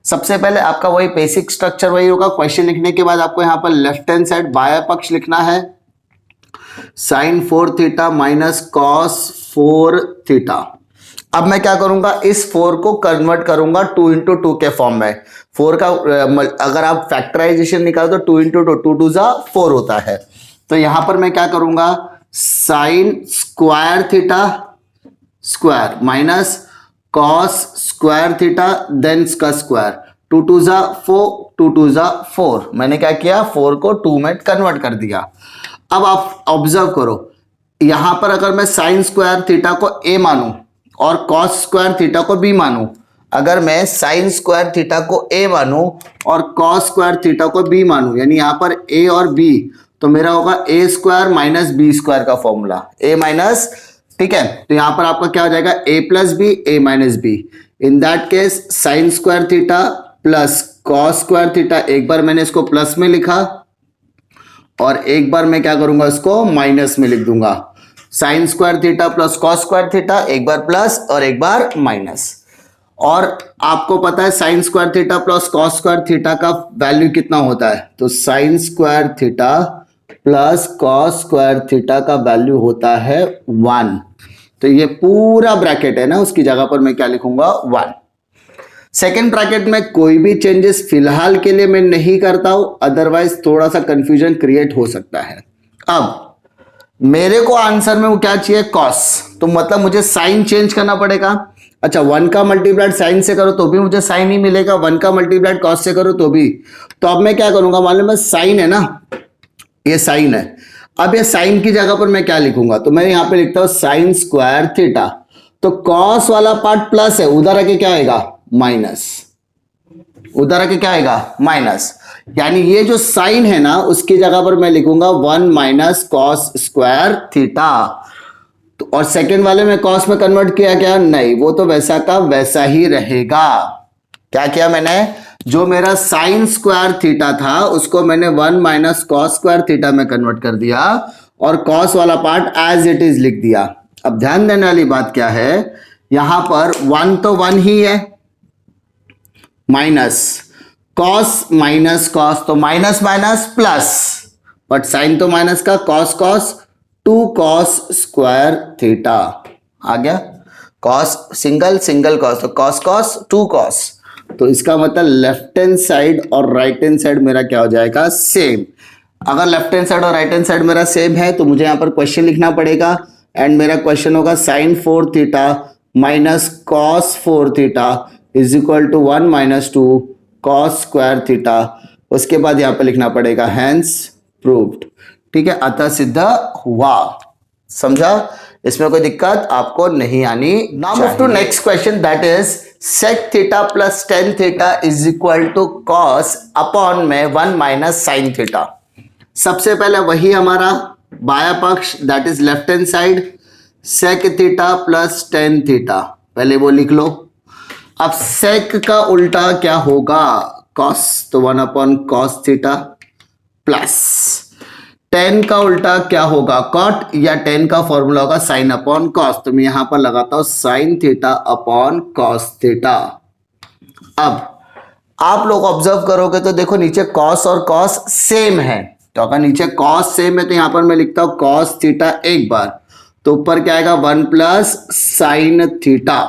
सबसे पहले आपका वही बेसिक स्ट्रक्चर वही होगा, क्वेश्चन लिखने के बाद आपको यहां पर लेफ्ट हैंड साइड बाया पक्ष लिखना है, sine 4 theta minus cos 4 theta. अब मैं क्या करूंगा, इस 4 को कन्वर्ट करूंगा 2 इंटू 2 के फॉर्म में। 4 का अगर आप फैक्टराइजेशन निकालो तो 2 इंटू 2 2 जा 4 होता है। तो यहां पर मैं क्या करूंगा, sine square theta square minus cos square theta then इसका स्क्वायर, 2 2 जा 4 2 2 जा 4। मैंने क्या किया, 4 को 2 में कन्वर्ट कर दिया। अब आप ऑब्जर्व करो, यहां पर अगर मैं साइन स्क्वायर थीटा को ए मानूं और कॉस स्क्वायर थीटा को बी मानूं, अगर मैं साइन स्क्वायर थीटा को ए मानूं और कॉस स्क्वायर थीटा को बी मानूं, यानी यहां पर ए और बी, तो मेरा होगा A square minus B square का फॉर्मूला, ए माइनस, ठीक है। तो यहां पर आपका क्या हो जाएगा, A plus B A minus B. In that case sine square theta plus cos square theta, एक बार मैंने इसको प्लस में लिखा और एक बार मैं क्या करूंगा, इसको माइनस में लिख दूंगा। Sign square theta plus cos square theta, एक बार प्लस और एक बार माइनस। और आपको पता है sine square theta plus cos square theta का वैल्यू कितना होता है, तो sign square theta plus cos square theta का वैल्यू होता है 1। तो ये पूरा ब्रैकेट है ना, उसकी जगह पर मैं क्या लिखूंगा 1। सेकेंड ब्रैकेट में कोई भी चेंजेस फिलहाल के लिए मैं नहीं करता हूं, अदरवाइज थोड़ा सा कंफ्यूजन क्रिएट हो सकता है। अब मेरे को आंसर में वो क्या चाहिए, कॉस, तो मतलब मुझे साइन चेंज करना पड़ेगा। अच्छा 1 का मल्टीप्लाइड साइन से करो तो भी मुझे साइन ही मिलेगा, 1 का मल्टीप्लाइड कॉस से करो तो भी। तो अब मैं क्या करूंगा, मान लो मैं साइन है ना, ये साइन है, अब ये साइन की जगह पर मैं क्या लिखूंगा, तो मैं यहां पे लिखता हूं साइन स्क्वायर थीटा। तो कॉस वाला पार्ट प्लस है, उधर आके क्या आएगा माइनस, उधर आके क्या आएगा माइनस, यानी ये जो साइन है ना उसकी जगह पर मैं लिखूंगा 1 माइनस कॉस स्क्वायर थीटा। तो और सेकंड वाले में कॉस में कन्वर्ट किया क्या, नहीं, वो तो वैसा का वैसा ही रहेगा। क्या किया मैंने, जो मेरा साइन स्क्वायर थीटा था उसको मैंने 1 माइनस कॉस स्क्वायर थीटा में कन्वर्ट कर दिया और कॉस वाला पार्ट एज इट इज लिख दिया। अब ध्यान देने वाली बात क्या है, यहां पर 1 तो 1 ही है, माइनस कॉस माइनस कॉस तो minus minus plus, but sine तो माइनस का, cos cos 2 cos square theta आ गया, कॉस सिंगल सिंगल कॉस तो कॉस कॉस 2 कॉस। तो इसका मतलब लेफ्ट हैंड साइड और राइट हैंड साइड मेरा क्या हो जाएगा, सेम। अगर लेफ्ट हैंड साइड और राइट हैंड साइड मेरा सेम है तो मुझे यहां पर क्वेश्चन लिखना पड़ेगा, एंड मेरा क्वेश्चन होगा sine 4 theta minus cos 4 theta is equal to 1 minus 2 cos square theta. उसके बाद यहां पर लिखना पड़ेगा हेंस प्रूव्ड, ठीक है, अतः सिद्ध हुआ। समझा, इसमें कोई दिक्कत आपको नहीं आनी। Now move to next question, that is sec theta plus tan theta is equal to cos upon में 1 माइनस साइन थीटा। सबसे पहले वही हमारा बाया पक्ष, that is left hand side, sec theta plus tan theta, पहले वो लिख लो। अब सेक का उल्टा क्या होगा, कॉस, तो 1 upon cos theta plus ten का उल्टा क्या होगा, कॉट, या टेन का फॉर्मूला होगा साइन अपॉन कॉस। तो मैं यहां पर लगाता हूं sign theta upon cos theta. अब आप लोग ऑब्जर्व करोगे तो देखो नीचे कॉस और कॉस सेम है, तो अगर नीचे कॉस सेम है तो यहां पर मैं लिखता हूं कॉस थीटा एक बार, तो ऊपर क्या आएगा 1 प्लस साइन थीटा।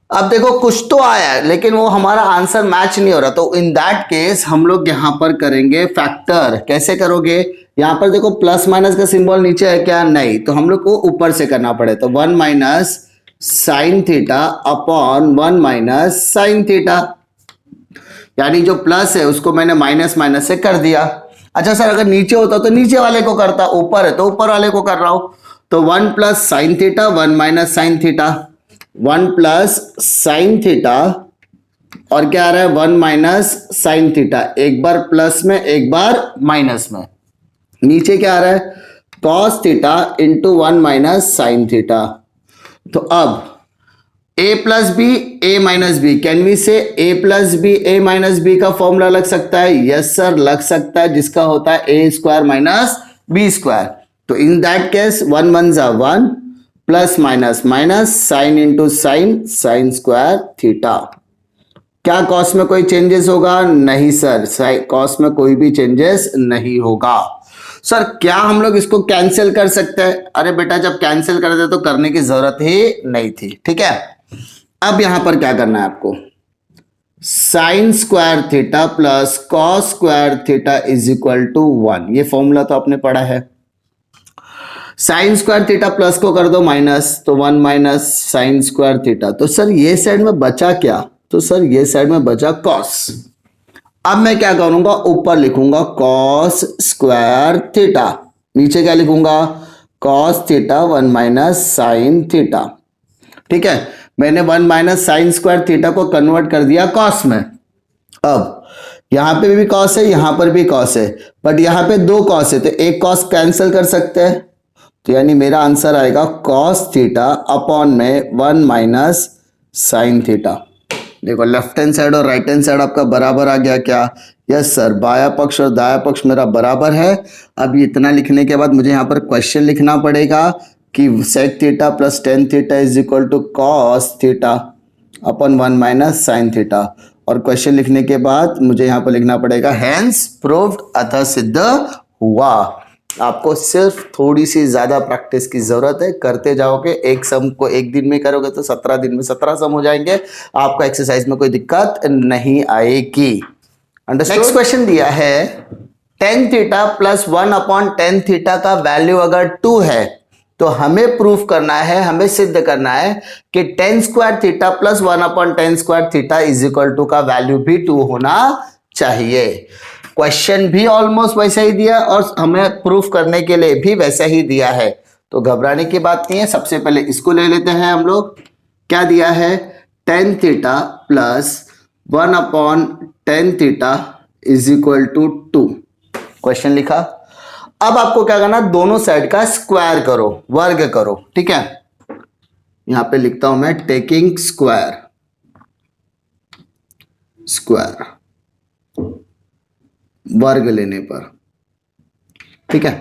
अब देखो कुछ तो आया है लेकिन वो हमारा आंसर मैच नहीं हो रहा, तो इन दैट केस हम लोग यहां पर करेंगे फैक्टर। कैसे करोगे, यहां पर देखो प्लस माइनस का सिंबल नीचे है क्या, नहीं, तो हम लोग को ऊपर से करना पड़े, तो 1 minus sine theta upon 1 minus sine theta, यानी जो प्लस है उसको मैंने माइनस माइनस से कर दिया। अच्छा सर अगर नीचे होता तो नीचे वाले को करता, ऊपर है तो ऊपर वाले को कर रहा हूं, तो 1 plus sine theta 1 minus sine theta, 1 plus sine theta और क्या आ रहा है 1 माइनस साइन थीटा, एक बार प्लस में एक बार माइनस में, नीचे क्या आ रहा है cos theta into 1 minus sine theta. तो अब a plus B A minus B, can we say a plus B A minus B का फॉर्मूला लग सकता है, यस सर लग सकता है, जिसका होता है a square minus B square. तो इन दैट केस 1 1 जा 1 plus minus minus sine into sine, sine square theta. क्या कॉस में कोई चेंजेस होगा, नहीं सर कॉस में कोई भी चेंजेस नहीं होगा। सर क्या हम लोग इसको कैंसिल कर सकते हैं, अरे बेटा जब कैंसिल कर दे तो करने की जरूरत ही नहीं थी, ठीक है। अब यहां पर क्या करना है आपको, sine square theta plus cos square theta is equal to 1, ये फॉर्मूला तो आपने पढ़ा है। साइन स्क्वायर थीटा प्लस को कर दो माइनस, तो 1 माइनस साइन स्क्वायर थीटा। तो सर ये साइड में बचा क्या, तो सर ये साइड में बचा कॉस। अब मैं क्या करूंगा, ऊपर लिखूंगा कॉस स्क्वायर थीटा, नीचे क्या लिखूंगा cos theta 1 minus sine theta, ठीक है। मैंने 1 माइनस साइन स्क्वायर थीटा को कन्वर्ट कर दिया कॉस में। अब यहां पे भी कॉस है, यहां पर भी कॉस है, बट यहां पे दो कॉस है तो एक कॉस कैंसिल कर सकते हैं, तो यानी मेरा आंसर आएगा कॉस थीटा अपॉन में 1 माइनस साइन थीटा। देखो लेफ्ट हैंड साइड और राइट हैंड साइड आपका बराबर आ गया क्या, यस सर, बाया पक्ष और दाया पक्ष मेरा बराबर है। अब इतना लिखने के बाद मुझे यहाँ पर क्वेश्चन लिखना पड़ेगा कि sec theta plus tan theta is equal to cos theta upon 1 minus sine theta, और क्वेश्चन लिखने के बाद मुझे यहाँ पर लिखना पड़ेगा हैंस प्रूव्ड, अतः सिद्ध हुआ। आपको सिर्फ थोड़ी सी ज्यादा प्रैक्टिस की जरूरत है, करते जाओगे, एक सम को एक दिन में करोगे तो 17 दिन में 17 सम हो जाएंगे, आपको एक्सरसाइज में कोई दिक्कत नहीं आएगी। नेक्स्ट क्वेश्चन दिया है tan theta plus 1 upon tan theta का वैल्यू अगर 2 है तो हमें प्रूफ करना है, हमें सिद्ध करना है कि tan square theta plus 1 upon tan square theta is equal to का वैल्यू भी 2 होना चाहिए। क्वेश्चन भी ऑलमोस्ट वैसा ही दिया और हमें प्रूफ करने के लिए भी वैसा ही दिया है, तो घबराने की बात नहीं है। सबसे पहले इसको ले लेते हैं हम लोग, क्या दिया है tan theta plus 1 upon tan theta is equal to 2, question लिखा। अब आपको क्या करना, दोनों साइड का स्क्वायर करो, वर्ग करो, ठीक है। यहां पे लिखता हूं मैं टेकिंग स्क्वायर, स्क्वायर वर्ग लेने पर, ठीक है।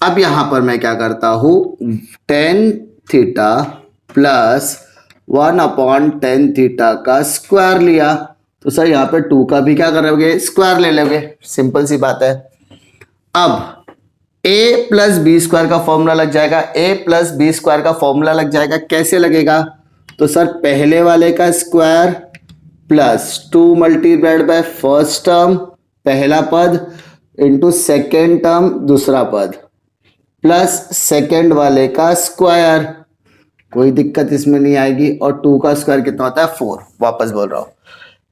अब यहां पर मैं क्या करता हूं, ten theta plus 1 upon tan theta का स्क्वायर लिया, तो सर यहां पे 2 का भी क्या करोगे, स्क्वायर ले लोगे, सिंपल सी बात है। अब a प्लस बी स्क्वायर का फॉर्मूला लग जाएगा, a प्लस बी स्क्वायर का फॉर्मूला लग जाएगा, कैसे लगेगा, तो सर पहले वाले का square plus 2 multiplied by first term पहला पद इंटू सेकेंड टर्म दूसरा पद प्लस सेकेंड वाले का स्क्वायर, कोई दिक्कत इसमें नहीं आएगी। और 2 का स्क्वायर कितना होता है 4, वापस बोल रहा हूं,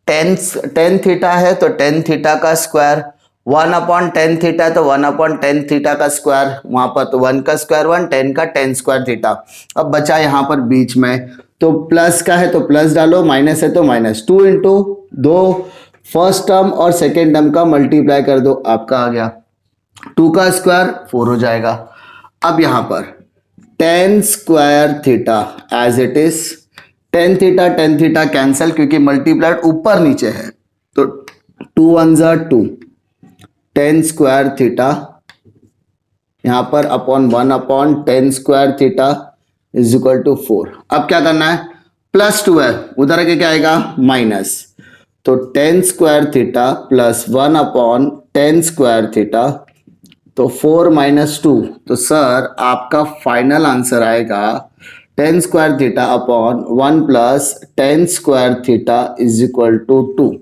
टेन थीटा है तो टेन थीटा का स्क्वायर, 1 अपॉन टेन थीटा तो 1 अपॉन टेन थीटा का स्क्वायर, वहां पर तो 1 का स्क्वायर 1, 10 का 10 स्क्वायर थीटा। अब बचा यहां पर बीच में, तो प्लस का है तो प्लस डालो, माइनस है तो माइनस, 2 इंटू 2 फर्स्ट टर्म और सेकेंड टर्म का मल्टीप्लाई कर दो, आपका आ गया 2 का स्क्वायर 4 हो जाएगा। अब यहां पर tan square theta as it is, tan theta cancel क्योंकि मल्टीप्लाइड ऊपर नीचे है, तो 2 1 जा 2, टेन स्क्वायर थीटा यहां पर upon 1 upon tan square theta is equal to 4। अब क्या करना है, प्लस 2 है उधर के क्या आएगा माइनस, तो tan square theta plus 1 upon tan square theta तो 4 माइनस 2, तो सर आपका फाइनल आंसर आएगा tan square theta upon 1 plus tan square theta is equal to 2।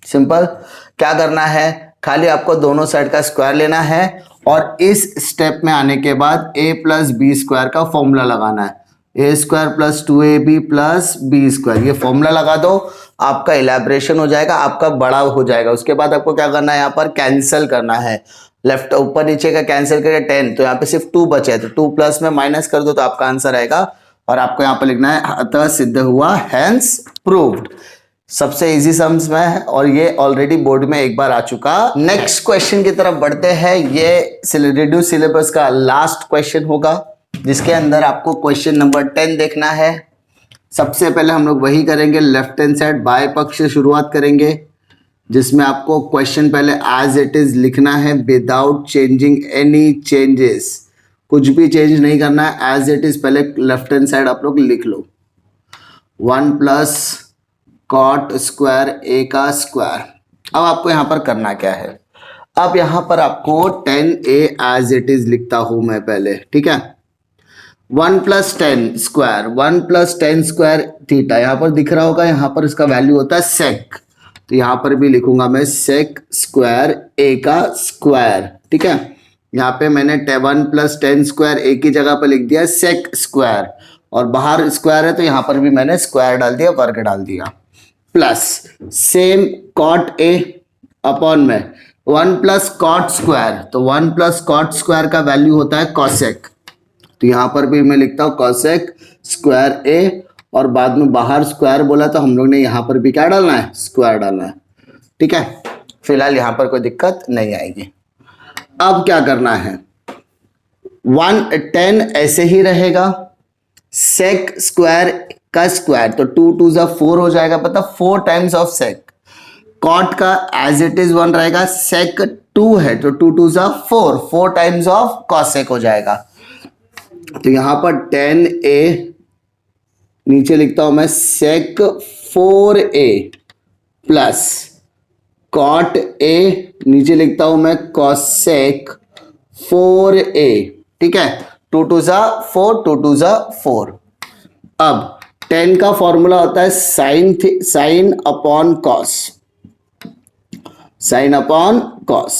Simple. क्या करना है, खाली आपको दोनों साइड का स्क्वायर लेना है और इस स्टेप में आने के बाद a प्लस बी स्क्वायर का फॉर्मूला लगाना है। A square plus 2ab plus B square, ये फॉर्मूला लगा दो, आपका इलेबरेशन हो जाएगा, आपका बड़ा हो जाएगा। उसके बाद आपको क्या करना है, यहाँ पर कैंसिल करना है, लेफ्ट ऊपर नीचे का कैंसिल करके 10, तो यहाँ पे सिर्फ 2 बचे है, तो 2 प्लस में माइनस कर दो तो आपका आंसर आएगा। और आपको यहाँ पर लिखना है अतः सिद्ध हुआ, हैंस प्रूव्ड। सबसे इजी सम्स में है और ये ऑलरेडी बोर्ड में एक बार आ चुका। नेक्स्ट क्वेश्चन की तरफ बढ़ते हैं। ये रिड्यूस सिलेबस का लास्ट क्वेश्चन होगा जिसके अंदर आपको क्वेश्चन नंबर 10 देखना है। सबसे पहले हम लोग वही करेंगे, लेफ्ट हैंड साइड बाएं पक्ष से शुरुआत करेंगे, जिसमें आपको क्वेश्चन पहले एज इट इज लिखना है विदाउट चेंजिंग एनी चेंजेस, कुछ भी चेंज नहीं करना है, एज इट इज पहले लेफ्ट हैंड साइड आप लोग लिख लो। 1 प्लस कॉट स्क्वायर ए का स्क्वायर। अब आपको यहाँ पर करना क्या है, अब यहाँ पर आपको 10a एज इट इज लिखता हूं मैं पहले, ठीक है। 1 plus 10 square, 1 plus 10 square theta, यहाँ पर दिख रहा होगा, यहाँ पर इसका वैल्यू होता है सेक, तो यहाँ पर भी लिखूंगा मैं सेक स्क्वायर ए का स्क्वायर, ठीक है। यहाँ पे मैंने 1 प्लस 10 स्क्वायर ए की जगह पर लिख दिया सेक स्क्वायर, और बाहर स्क्वायर है तो यहाँ पर भी मैंने स्क्वायर डाल दिया, वर्ग डाल दिया, plus same cot A upon में 1 प्लस कॉट स्क्वायर, तो 1 प्लस कॉट स्क्वायर का वैल्यू होता है कॉसेक, तो यहाँ पर भी मैं लिखता हूँ कॉसेक स्क्वायर ए, और बाद में बाहर स्क्वायर बोला तो हम लोग ने यहाँ पर भी क्या डालना है, स्क्वायर डालना है, ठीक है। फिलहाल यहाँ पर कोई दिक्कत नहीं आएगी। अब क्या करना है, 10 ऐसे ही रहेगा, सेक स्क्वायर का स्क्वायर, तो 2 2 जा 4 हो जाएगा, पता 4 टाइम्स ऑफ सेक। कॉट का एज इट इज 1 रहेगा, सेक 2 है तो 2 2 जा 4, 4 टाइम्स ऑफ कॉसेक हो जाएगा। तो यहां पर 10a नीचे लिखता हूं मैं सेक 4a प्लस कॉट ए नीचे लिखता हूं मैं कॉसेक 4a, ठीक है। 2 2 जा 4, 2 2 जा 4। अब 10 का फॉर्मूला होता है sign upon cos, sine upon cos.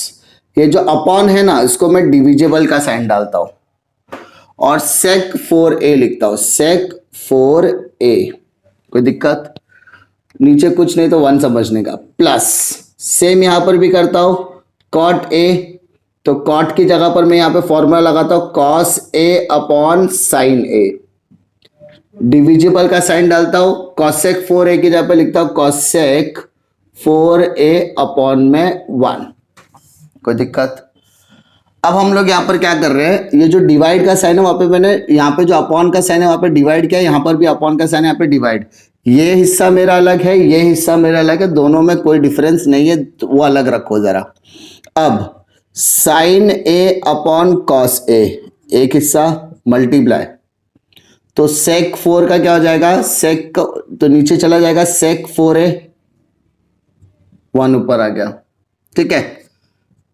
ये जो अपॉन है ना, इसको मैं डिविजिबल का साइन डालता हूं और सेक 4a लिखता हूं, सेक 4a। कोई दिक्कत नीचे कुछ नहीं तो 1 समझने का, प्लस सेम यहां पर भी करता हूं कॉट ए, तो कॉट की जगह पर मैं यहां पे फॉर्मूला लगाता हूं cos A upon sine A, divisible का साइन डालता हूं, कॉसेक 4a की जगह पे लिखता हूं कॉसेक 4a अपॉन में 1। कोई दिक्कत। अब हम लोग यहां पर क्या कर रहे हैं, ये जो डिवाइड का साइन है वहां पे मैंने यहाँ पे जो अपॉन का साइन है वहां पे डिवाइड किया, यहाँ पर भी अपॉन का साइन है, यहाँ पे डिवाइड। ये हिस्सा मेरा अलग है, ये हिस्सा मेरा अलग है, दोनों में कोई डिफरेंस नहीं है, तो वो अलग रखो जरा। अब sign A upon cos A, एक हिस्सा मल्टीप्लाई, तो सेक 4 का क्या हो जाएगा, सेक तो नीचे चला जाएगा, सेक 4a 1 ऊपर आ गया, ठीक है।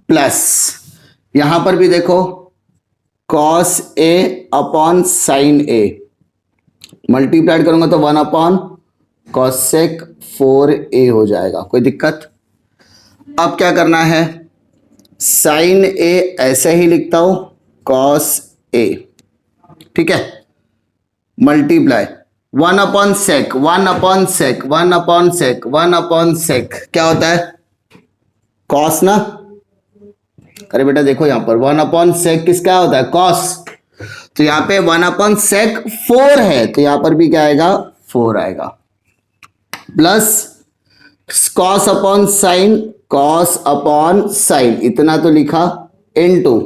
प्लस यहां पर भी देखो cos A upon sine A, multiplied करूंगा तो 1 अपॉन कॉसेक 4a हो जाएगा। कोई दिक्कत। अब क्या करना है, साइन ए ऐसे ही लिखता हूं कॉस ए, ठीक है, multiply 1 upon sec, 1 upon sec, 1 upon sec, 1 upon sec, क्या होता है कॉस ना। अरे बेटा देखो यहां पर 1 अपॉन सेक किसका होता है, कॉस, तो यहां पे 1 अपॉन सेक 4 है, तो यहां पर भी क्या आएगा 4 आएगा, plus cos upon sine, cos upon sine इतना तो लिखा, into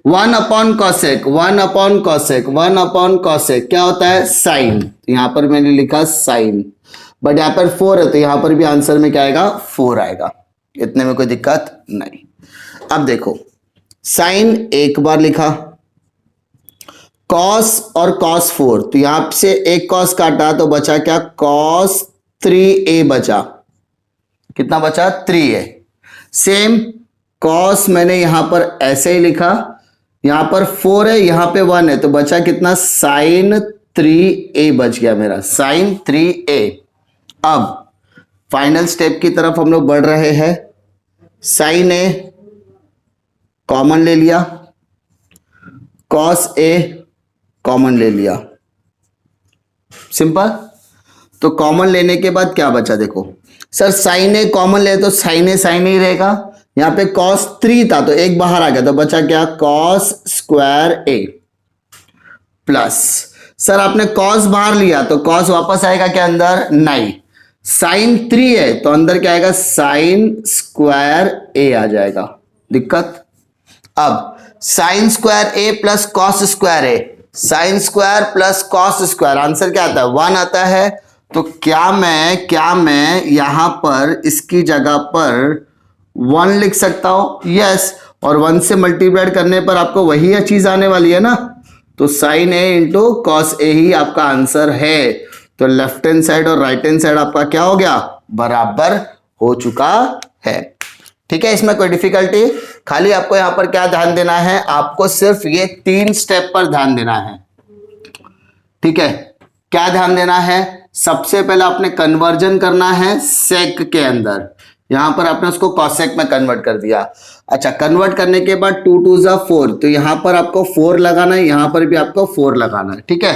1 upon cosec, 1 upon cosec, 1 upon cosec क्या होता है साइन, तो यहां पर मैंने लिखा साइन, बट यहां पर 4 है तो यहां पर भी आंसर में क्या आएगा 4 आएगा, इतने में कोई दिक्कत नहीं। अब देखो साइन एक बार लिखा, कॉस और कॉस 4, तो यहां से एक कॉस काटा तो बचा क्या, कॉस 3a बचा, कितना बचा 3a। सेम कॉस मैंने यहां पर ऐसे ही लिखा, यहां पर 4 है, यहां पे 1 है, तो बचा कितना, साइन 3a बच गया मेरा, साइन 3a। अब फाइनल स्टेप की तरफ हम लोग बढ़ रहे हैं। साइन a कॉमन ले लिया, कॉस a कॉमन ले लिया, सिंपल। तो कॉमन लेने के बाद क्या बचा, देखो सर साइन ए कॉमन ले तो साइन ए साइन ही रहेगा, यहां पे cos 3 था तो एक बाहर आ गया, तो बचा क्या, cos square a plus, sir आपने cos बाहर लिया तो cos वापस आएगा क्या अंदर, नहीं, साइन 3 है तो अंदर क्या आएगा, साइन स्क्वायर a आ जाएगा, दिक्कत। अब sine square a plus cos square a, sine square plus cos square, answer क्या आता है, 1 आता है। तो क्या मैं यहां पर इसकी जगह पर 1 लिख सकता हूं, यस, और 1 से मल्टीप्लाइड करने पर आपको वही चीज आने वाली है ना, तो sine a into cos a ही आपका आंसर है। तो लेफ्ट हैंड साइड और राइट हैंड साइड आपका क्या हो गया, बराबर हो चुका है। ठीक है, इसमें कोई डिफिकल्टी, खाली आपको यहां पर क्या ध्यान देना है, आपको सिर्फ ये 3 स्टेप पर ध्यान देना है। ठीक है, क्या ध्यान देना है, सबसे पहले आपने कन्वर्जन करना है सेक के अंदर, यहां पर आपने उसको कॉसेक में कन्वर्ट कर दिया। अच्छा, कन्वर्ट करने के बाद 2 2 जा 4, तो यहां पर आपको 4 लगाना है, यहां पर भी आपको 4 लगाना है। ठीक है,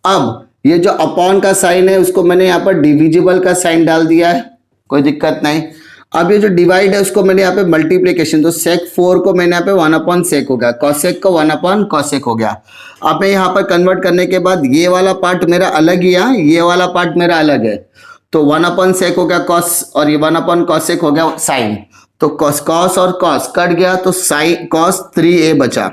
अब ये जो अपॉन का साइन है उसको मैंने यहां पर डिविजिबल का साइन डाल दिया है, कोई दिक्कत नहीं। अब ये जो डिवाइड है उसको मैंने यहाँ पे मल्टीप्लीकेशन, तो सेक 4 को मैंने यहाँ पे 1 अपॉन सेक हो गया, कॉसेक को 1 अपॉन कॉसेक हो गया। अब मैं यहाँ पर कन्वर्ट करने के बाद ये वाला पार्ट मेरा अलग ही है, ये वाला पार्ट मेरा अलग है, तो 1 अपॉन सेक हो गया कॉस, और ये 1 अपॉन कॉसेक हो गया साइन, तो कॉस और कॉस कट गया, तो साइन कॉस 3a बचा,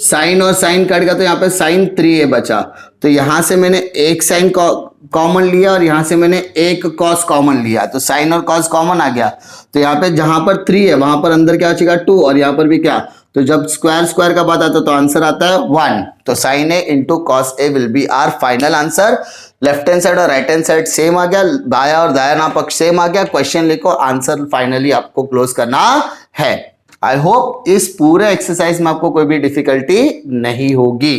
साइन और साइन कट गया तो यहाँ पे साइन 3a बचा। तो यहां से मैंने एक साइन कॉमन लिया और यहां से मैंने एक कॉस कॉमन लिया, तो साइन और कॉस कॉमन आ गया, तो यहाँ पे जहां पर 3 है वहां पर अंदर क्या बचेगा 2, और यहाँ पर भी क्या, तो जब स्क्वायर स्क्वायर का बात आता है तो आंसर आता है 1, तो sine a into cos a will be our final answer. Left hand side और राइट हैंड साइड सेम आ गया, बाया और दायां पक्ष सेम आ गया, क्वेश्चन लिखो, आंसर फाइनली आपको क्लोज करना है। आई होप इस पूरे एक्सरसाइज में आपको कोई भी डिफिकल्टी नहीं होगी।